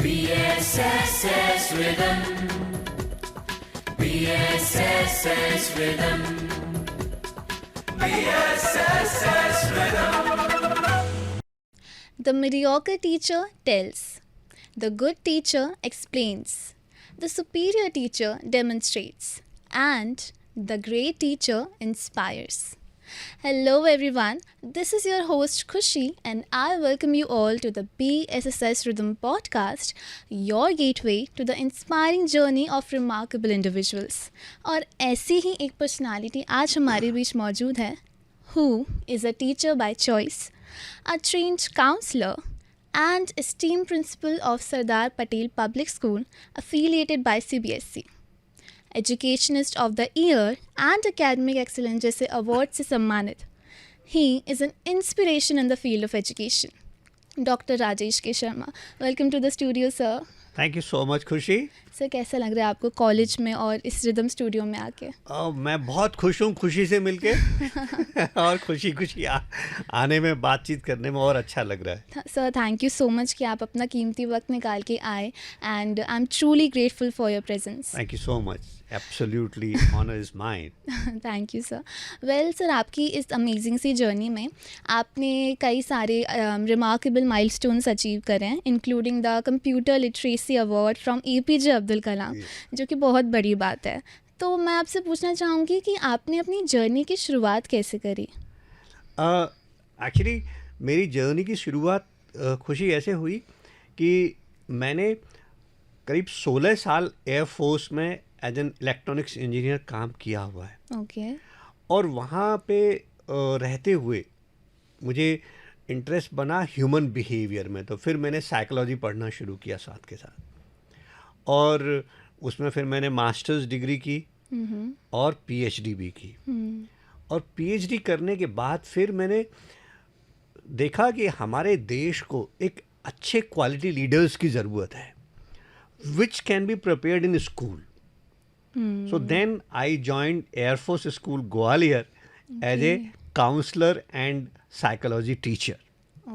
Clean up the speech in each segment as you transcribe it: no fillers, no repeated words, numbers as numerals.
BSSS Rhythm. BSSS Rhythm. BSSS Rhythm. The mediocre teacher tells. The good teacher explains. The superior teacher demonstrates. And the great teacher inspires. Hello everyone, this is your host Khushi and I welcome you all to the BSSS Rhythm podcast, your gateway to the inspiring journey of remarkable individuals. और ऐसी ही एक personality आज हमारे बीच मौजूद है, who is a teacher by choice, a trained counselor, and esteemed principal of Sardar Patel Public School affiliated by CBSE. Educationist of the year and academic excellence जैसे award से सम्मानित. He is an inspiration in the field of education. Doctor Rajesh K Sharma, welcome to the studio sir. Thank you so much खुशी. Sir कैसा लग रहा है आपको college में और इस रिदम स्टूडियो में आके? मैं बहुत खुश हूँ खुशी से मिलके और खुशी आने में बातचीत करने में और अच्छा लग रहा है. Sir thank you so much कि आप अपना कीमती वक्त निकाल के आए and I am truly grateful for your presence. Thank you so much. Absolutely honour is mine. Thank you sir. Well sir, आपकी इस अमेजिंग सी जर्नी में आपने कई सारे रिमार्केबल माइलस्टोन्स अचीव करे हैं, including the computer literacy award from APJ Abdul Kalam, जो कि बहुत बड़ी बात है. तो मैं आपसे पूछना चाहूँगी कि आपने अपनी जर्नी की शुरुआत कैसे करी? एक्चुअली मेरी जर्नी की शुरुआत खुशी ऐसे हुई कि मैंने करीब 16 साल एयरफोर्स में एज एन इलेक्ट्रॉनिक्स इंजीनियर काम किया हुआ है. ओके. और वहाँ पे रहते हुए मुझे इंटरेस्ट बना ह्यूमन बिहेवियर में, तो फिर मैंने साइकोलॉजी पढ़ना शुरू किया साथ के साथ, और उसमें फिर मैंने मास्टर्स डिग्री की और PhD भी की. और PhD करने के बाद फिर मैंने देखा कि हमारे देश को एक अच्छे क्वालिटी लीडर्स की ज़रूरत है, which can be prepared in school. So then I joined Air Force School Gwalior as a counselor and psychology teacher.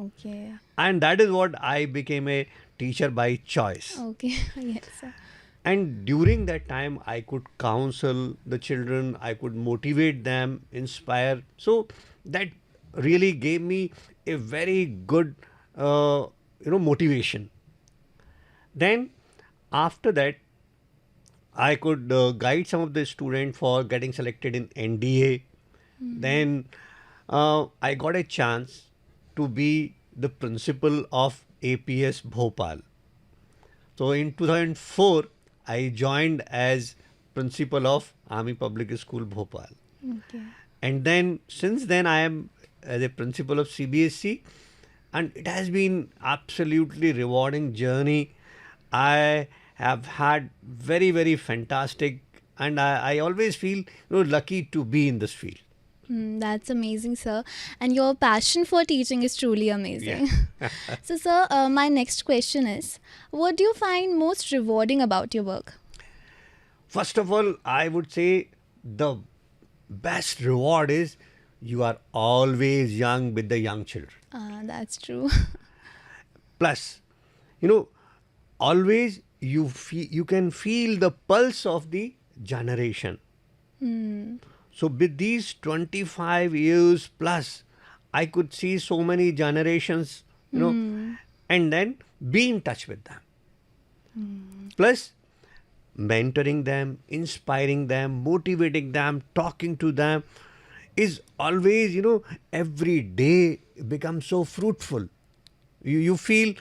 Okay. And that is what I became a teacher by choice. Okay. Yes sir. And during that time I could counsel the children, I could motivate them, inspire. So that really gave me a very good motivation. Then after that I could guide some of the students for getting selected in NDA. Then I got a chance to be the principal of APS Bhopal. So in 2004, I joined as principal of Army Public School Bhopal. Okay. And then since then I am as a principal of CBSE, and it has been absolutely rewarding journey. I have had very, very fantastic, and I always feel lucky to be in this field. That's amazing, sir. And your passion for teaching is truly amazing. Yeah. So, sir, my next question is, what do you find most rewarding about your work? First of all, I would say the best reward is you are always young with the young children. That's true. Plus, always you can feel the pulse of the generation. So with these 25 years plus, I could see so many generations, and then be in touch with them. Plus mentoring them, inspiring them, motivating them, talking to them is always, every day becomes so fruitful. You feel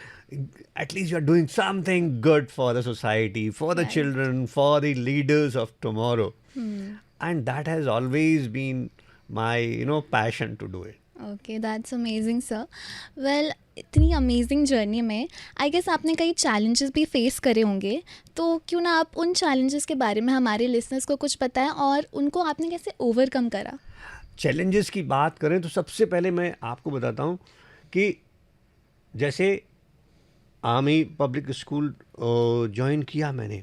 at least you are doing something good for the society, for the children, for the leaders of tomorrow. And that has always been my, passion to do it. Okay, that's amazing, sir. Well, इतनी amazing journey में I guess आपने कई challenges भी face करे होंगे, तो क्यों ना आप उन चैलेंजेस के बारे में हमारे लिसनर्स को कुछ बताएं और उनको आपने कैसे ओवरकम करा? चैलेंजेस की बात करें तो सबसे पहले मैं आपको बताता हूँ कि जैसे आर्मी पब्लिक स्कूल ज्वाइन किया मैंने,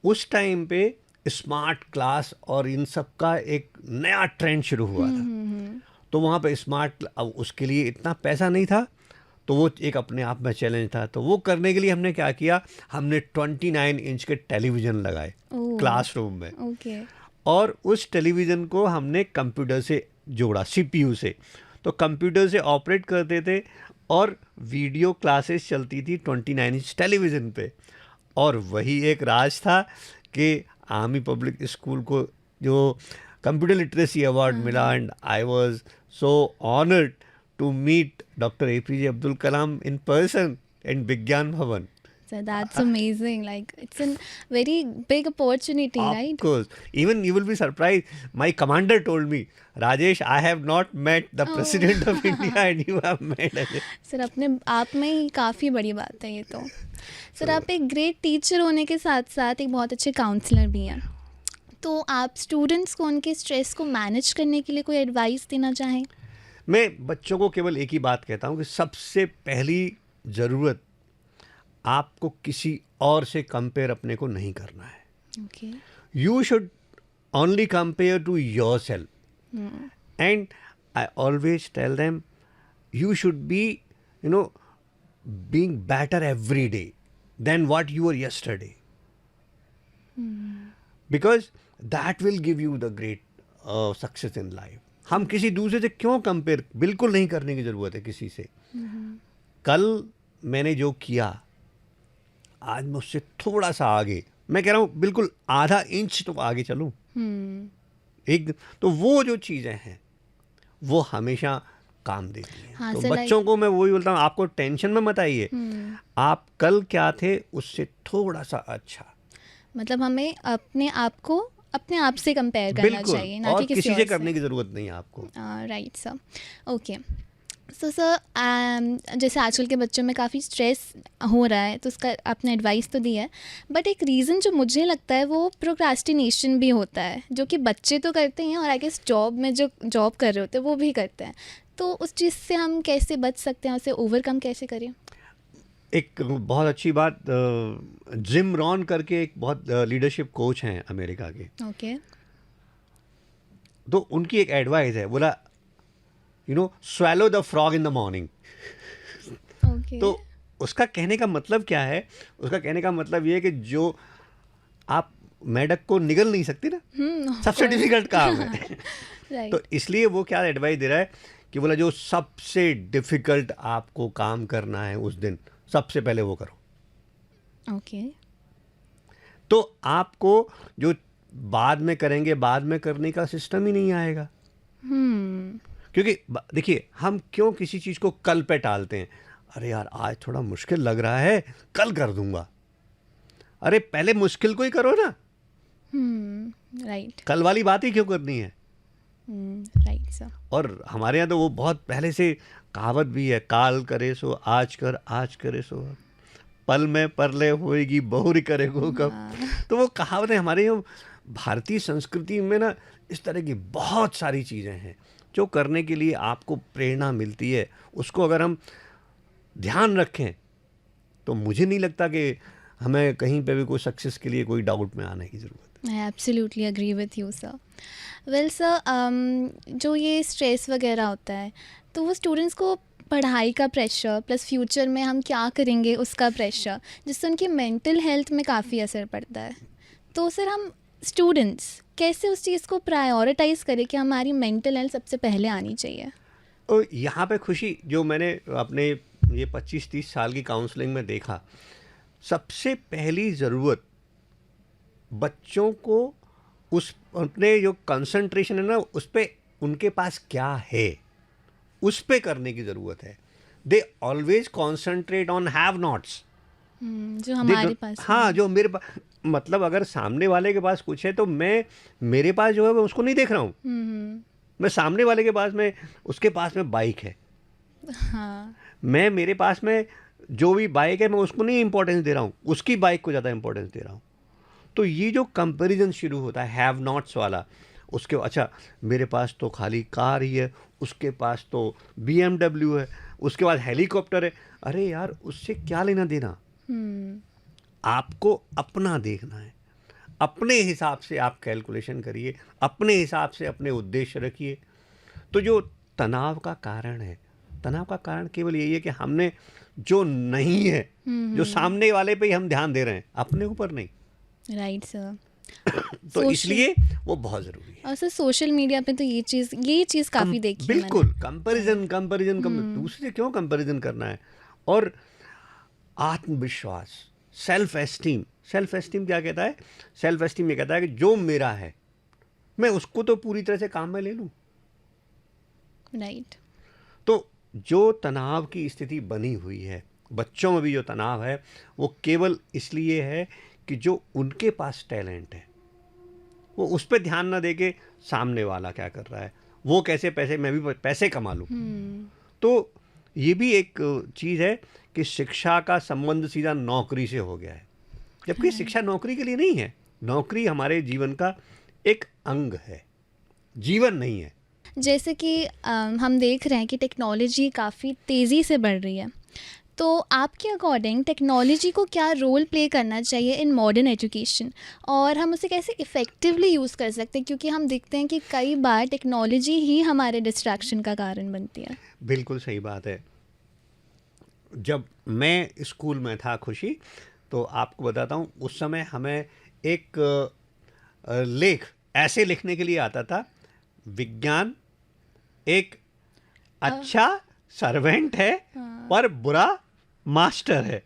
उस टाइम पे स्मार्ट क्लास और इन सब का एक नया ट्रेंड शुरू हुआ था. तो वहाँ पे स्मार्ट, अब उसके लिए इतना पैसा नहीं था, तो वो एक अपने आप में चैलेंज था। तो वो करने के लिए हमने क्या किया, हमने 29 इंच के टेलीविज़न लगाए क्लासरूम में, ओके। और उस टेलीविज़न को हमने कंप्यूटर से जोड़ा, सीपीयू से। तो कंप्यूटर से ऑपरेट करते थे और वीडियो क्लासेस चलती थी 29 इंच टेलीविज़न पे। और वही एक राज था कि आर्मी पब्लिक स्कूल को जो कंप्यूटर लिटरेसी अवार्ड मिला, and I was so honoured to meet doctor APJ Abdul Kalam in person in Vigyan Bhavan. So that's amazing. Like it's a very big opportunity, right? Of course. Even you will be surprised. My commander told me, Rajesh, I have not met the President of India and you have met. Sir अपने आप में ही काफ़ी बड़ी बात है ये तो। Sir आप एक ग्रेट टीचर होने के साथ साथ एक बहुत अच्छे काउंसलर भी हैं। तो आप स्टूडेंट्स को उनके स्ट्रेस को मैनेज करने के लिए कोई एडवाइस देना चाहें? मैं बच्चों को केवल एक ही बात कहता हूँ कि सबसे पहली ज़रूरत, आपको किसी और से कंपेयर अपने को नहीं करना है। Okay. You should only compare to yourself. And I always tell them, you should be, being better every day than what you were yesterday. Because that will give you the great success in life. हम किसी दूसरे से क्यों compare, बिल्कुल नहीं करने की ज़रूरत है किसी से। कल मैंने जो किया, आज मैं उससे थोड़ा सा आगे, मैं कह रहा हूँ बिल्कुल आधा इंच तो आगे चलूँ एक, तो वो जो चीज़ें हैं वो हमेशा काम देती हैं। हाँ, तो बच्चों को मैं वही बोलता हूँ, आपको टेंशन में मत आइए, आप कल क्या थे उससे थोड़ा सा अच्छा। मतलब हमें अपने आप से कंपेयर करना चाहिए, ना और कि किसी और से करने की ज़रूरत नहीं है आपको। Right sir. Okay. So sir जैसे आजकल के बच्चों में काफ़ी स्ट्रेस हो रहा है, तो उसका आपने एडवाइस तो दिया है, बट एक रीज़न जो मुझे लगता है वो प्रोक्रास्टिनेशन भी होता है, जो कि बच्चे तो करते हैं और आई गेस जॉब में जो जॉब कर रहे होते हैं वो भी करते हैं। तो उस चीज़ से हम कैसे बच सकते हैं, उसे ओवरकम कैसे करें? एक बहुत अच्छी बात, जिम रॉन करके एक बहुत लीडरशिप कोच हैं अमेरिका के। ओके। तो उनकी एक एडवाइस है, बोला swallow the frog in the morning. Okay. तो उसका कहने का मतलब क्या है? उसका कहने का मतलब ये है कि जो आप मेढक को निगल नहीं सकती ना, सबसे डिफिकल्ट काम है। राइट। तो इसलिए वो क्या एडवाइस दे रहा है कि बोला जो सबसे डिफिकल्ट आपको काम करना है उस दिन, सबसे पहले वो करो। ओके। तो आपको जो बाद में करेंगे, बाद में करने का सिस्टम ही नहीं आएगा। क्योंकि देखिए, हम क्यों किसी चीज़ को कल पे टालते हैं? अरे यार आज थोड़ा मुश्किल लग रहा है, कल कर दूंगा। अरे पहले मुश्किल को ही करो ना। राइट। कल वाली बात ही क्यों करनी है? Right sir. और हमारे यहाँ तो वो बहुत पहले से कहावत भी है, काल करे सो आज कर, आज करे सो अब, पल में परले होएगी बहुरी करेगो कब। तो वो कहावतें हमारे यहाँ भारतीय संस्कृति में ना, इस तरह की बहुत सारी चीज़ें हैं जो करने के लिए आपको प्रेरणा मिलती है। उसको अगर हम ध्यान रखें तो मुझे नहीं लगता कि हमें कहीं पे भी कोई सक्सेस के लिए कोई डाउट में आने की ज़रूरत है। I absolutely agree with you sir. Well sir, जो ये स्ट्रेस वगैरह होता है, तो वो स्टूडेंट्स को पढ़ाई का प्रेशर प्लस फ्यूचर में हम क्या करेंगे उसका प्रेशर, जिससे उनकी मेंटल हेल्थ में काफ़ी असर पड़ता है। तो सर हम स्टूडेंट्स कैसे उस चीज़ को प्रायोरिटाइज़ करें कि हमारी मेंटल हेल्थ सबसे पहले आनी चाहिए? और यहाँ पे खुशी, जो मैंने अपने ये 25-30 साल की काउंसलिंग में देखा, सबसे पहली ज़रूरत बच्चों को उस अपने जो कंसंट्रेशन है ना, उस पे उनके पास क्या है उस पे करने की ज़रूरत है। They always concentrate on have nots, जो हमारे पास। हाँ, जो मेरे पास, मतलब अगर सामने वाले के पास कुछ है तो मैं, मेरे पास जो है मैं उसको नहीं देख रहा हूँ। मैं सामने वाले के पास में, उसके पास में बाइक है, हाँ। मैं मेरे पास में जो भी बाइक है मैं उसको नहीं इंपॉर्टेंस दे रहा हूँ, उसकी बाइक को ज़्यादा इंपॉर्टेंस दे रहा हूँ। तो ये जो कंपैरिजन शुरू होता है हैव नॉट्स वाला, उसके अच्छा मेरे पास तो खाली कार ही है, उसके पास तो BMW है, उसके बाद हेलीकॉप्टर है। अरे यार उससे क्या लेना देना? आपको अपना देखना है, अपने हिसाब से आप कैलकुलेशन करिए, अपने हिसाब से अपने उद्देश्य रखिए। तो जो तनाव का कारण है तनाव का कारण केवल यही है कि हमने जो नहीं है, जो सामने वाले पे ही हम ध्यान दे रहे हैं, अपने ऊपर नहीं। Right sir. तो इसलिए वो बहुत जरूरी है। और सर सोशल मीडिया पे तो ये चीज़ काफ़ी देखी है मैंने। बिल्कुल कंपैरिजन दूसरे क्यों कंपैरिजन करना है। और आत्मविश्वास, सेल्फ एस्टीम क्या कहता है? सेल्फ एस्टीम ये कहता है कि जो मेरा है मैं उसको तो पूरी तरह से काम में ले लूं। राइट। तो जो तनाव की स्थिति बनी हुई है, बच्चों में भी जो तनाव है, वो केवल इसलिए है कि जो उनके पास टैलेंट है वो उस पर ध्यान ना देके सामने वाला क्या कर रहा है, वो कैसे मैं भी पैसे कमा लूं। तो ये भी एक चीज़ है कि शिक्षा का संबंध सीधा नौकरी से हो गया है, जबकि शिक्षा नौकरी के लिए नहीं है। नौकरी हमारे जीवन का एक अंग है, जीवन नहीं है। जैसे कि हम देख रहे हैं कि टेक्नोलॉजी काफ़ी तेज़ी से बढ़ रही है, तो आपके अकॉर्डिंग टेक्नोलॉजी को क्या रोल प्ले करना चाहिए इन मॉडर्न एजुकेशन, और हम उसे कैसे इफ़ेक्टिवली यूज़ कर सकते हैं, क्योंकि हम देखते हैं कि कई बार टेक्नोलॉजी ही हमारे डिस्ट्रैक्शन का कारण बनती है। बिल्कुल सही बात है। जब मैं स्कूल में था खुशी, तो आपको बताता हूँ, उस समय हमें एक लेख ऐसे लिखने के लिए आता था, विज्ञान एक अच्छा सर्वेंट है पर बुरा मास्टर है।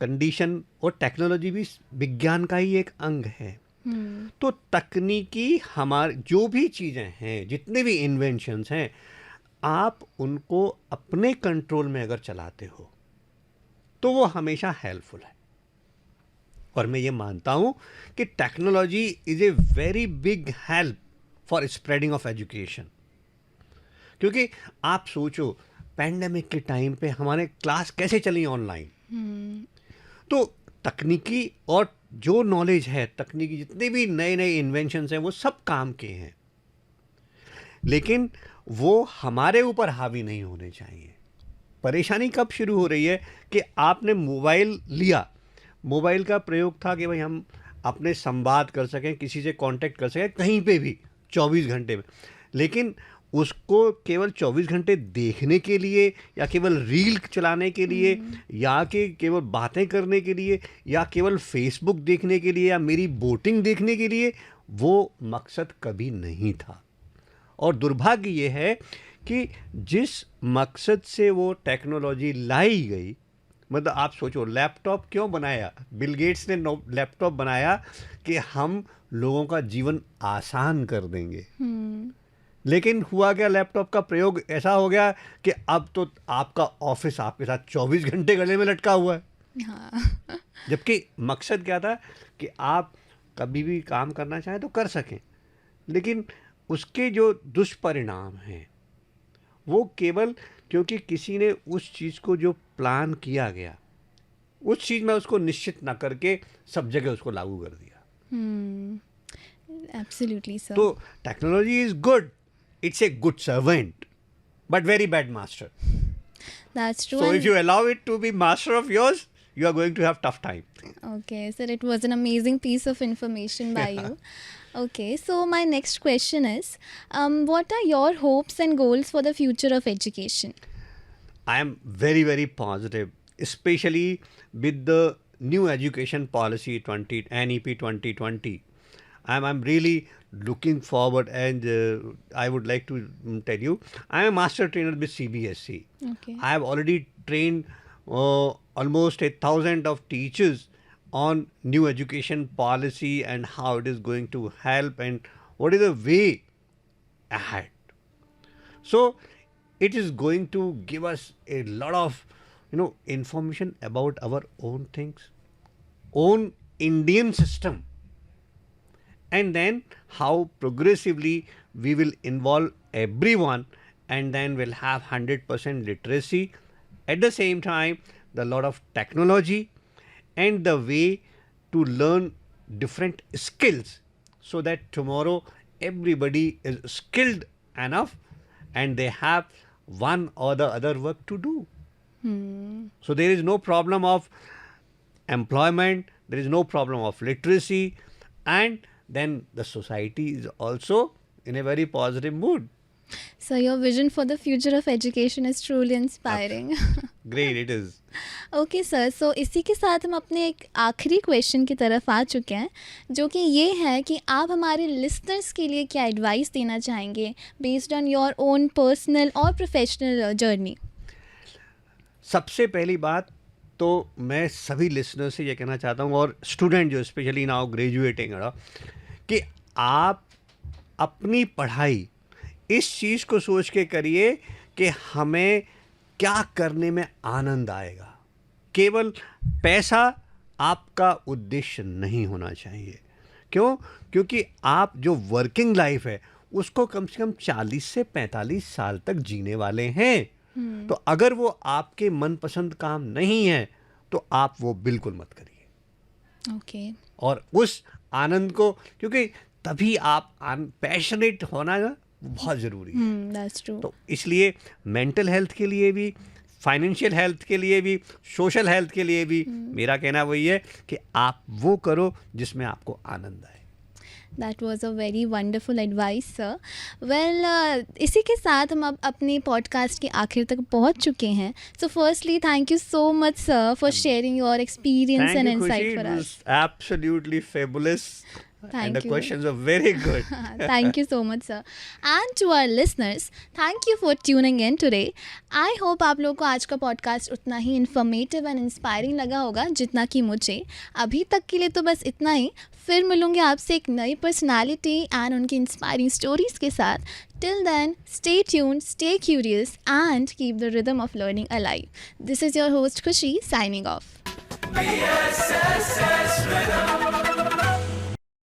कंडीशन और टेक्नोलॉजी भी विज्ञान का ही एक अंग है। तो तकनीकी हमारे जो भी चीज़ें हैं, जितने भी इन्वेंशंस हैं, आप उनको अपने कंट्रोल में अगर चलाते हो तो वो हमेशा हेल्पफुल है। और मैं ये मानता हूँ कि technology is a very big help for spreading of education. क्योंकि आप सोचो, पैंडेमिक के टाइम पे हमारे क्लास कैसे चली ऑनलाइन। तो तकनीकी और जो नॉलेज है, तकनीकी जितने भी नए नए इन्वेंशंस हैं, वो सब काम के हैं, लेकिन वो हमारे ऊपर हावी नहीं होने चाहिए। परेशानी कब शुरू हो रही है कि आपने मोबाइल लिया, मोबाइल का प्रयोग था कि भाई हम अपने संवाद कर सकें, किसी से कांटेक्ट कर सकें कहीं पे भी 24 घंटे में, लेकिन उसको केवल 24 घंटे देखने के लिए, या केवल रील चलाने के लिए, या कि केवल बातें करने के लिए, या केवल फेसबुक देखने के लिए, या मेरी बोटिंग देखने के लिए, वो मकसद कभी नहीं था। और दुर्भाग्य ये है कि जिस मकसद से वो टेक्नोलॉजी लाई गई, मतलब आप सोचो, लैपटॉप क्यों बनाया? बिल गेट्स ने लैपटॉप बनाया कि हम लोगों का जीवन आसान कर देंगे। लेकिन हुआ क्या, लैपटॉप का प्रयोग ऐसा हो गया कि अब तो आपका ऑफिस आपके साथ 24 घंटे गले में लटका हुआ है। हाँ। जबकि मकसद क्या था कि आप कभी भी काम करना चाहें तो कर सकें, लेकिन उसके जो दुष्परिणाम हैं वो केवल क्योंकि किसी ने उस चीज़ को जो प्लान किया गया, उस चीज़ में उसको निश्चित ना करके सब जगह उसको लागू कर दिया। Absolutely sir. तो technology is good, it's a good servant, but very bad master. That's true. So if you allow it to be master of yours, you are going to have tough time. Okay, sir, it was an amazing piece of information by you. Okay, so my next question is, what are your hopes and goals for the future of education? I am very, very positive, especially with the new education policy NEP 2020. I'm really looking forward, and I would like to tell you, I am a master trainer with CBSE. Okay. I have already trained almost 1,000 of teachers on new education policy and how it is going to help and what is the way ahead. So it is going to give us a lot of information about our own things, own Indian system, and then how progressively we will involve everyone, and then we'll have 100% literacy. At the same time, the lot of technology and the way to learn different skills, so that tomorrow everybody is skilled enough and they have one or the other work to do. So there is no problem of employment, there is no problem of literacy, and then the society is also in a very positive mood. So your vision for the future of education is truly inspiring. Great, it is. Okay sir, so इसी के साथ हम अपने एक आखिरी question की तरफ आ चुके हैं, जो कि ये है कि आप हमारे लिसनर्स के लिए क्या एडवाइस देना चाहेंगे based on your own personal और प्रोफेशनल जर्नी. सबसे पहली बात तो मैं सभी लिसनर से ये कहना चाहता हूँ, और स्टूडेंट जो स्पेशली नाउ ग्रेजुएटिंग, कि आप अपनी पढ़ाई इस चीज़ को सोच के करिए कि हमें क्या करने में आनंद आएगा. केवल पैसा आपका उद्देश्य नहीं होना चाहिए. क्यों? क्योंकि आप जो वर्किंग लाइफ है उसको कम से कम 40 से 45 साल तक जीने वाले हैं. तो अगर वो आपके मनपसंद काम नहीं है तो आप वो बिल्कुल मत करिए. ओके. और उस आनंद को, क्योंकि तभी आप पैशनेट होना ना बहुत ज़रूरी है. That's true. तो इसलिए मेंटल हेल्थ के लिए भी, फाइनेंशियल हेल्थ के लिए भी, सोशल हेल्थ के लिए भी मेरा कहना वही है कि आप वो करो जिसमें आपको आनंद आए. That was a very wonderful advice sir. Well, इसी के साथ हम अब अपनी पॉडकास्ट के आखिर तक पहुंच चुके हैं. So firstly thank you so much sir for sharing your experience and insight for us. Absolutely fabulous. Thank And the you. questions are very good. Thank you so much sir. And to our listeners, thank you for tuning in today. I hope आप लोगों को आज का podcast उतना ही informative and inspiring लगा होगा जितना कि मुझे. अभी तक के लिए तो बस इतना ही. फिर मिलूंगे आपसे एक नई पर्सनालिटी एंड उनकी इंस्पायरिंग स्टोरीज के साथ. Till then, stay tuned, stay curious and keep the rhythm of learning alive. This is your host Khushi signing off. BSS Rhythm.